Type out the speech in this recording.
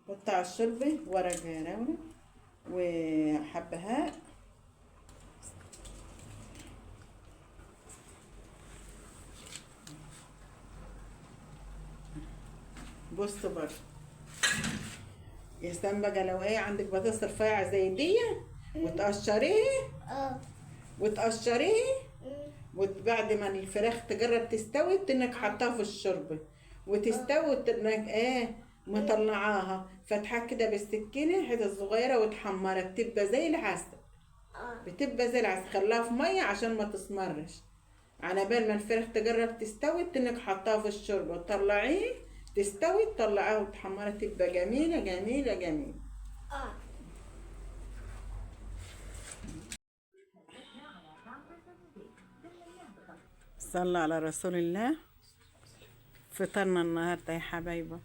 قطع الشوربة، ورق لورا وحبهان. بص برضه يا سلام بقى، لو ايه عندك بطاطس رفيعة زي دي وتقشريه اه. وتقشريه وبعد ما الفراخ تجرب تستوي تنك حطها في الشوربة وتستوي تنك ايه مطلعاها فتحها كده بالسكينة حتت صغيرة وتحمرها بتبقى زي العسل. بتبقى زي العسل، خلاها في مية عشان ما تسمرش. على بال ما الفراخ تجرب تستوي تنك حطها في الشوربة تطلعيه تستوي تطلعيها وتحمرها تبقى جميلة جميلة جميلة. اه. صلى على رسول الله. فطرنا النهارده يا حبايبه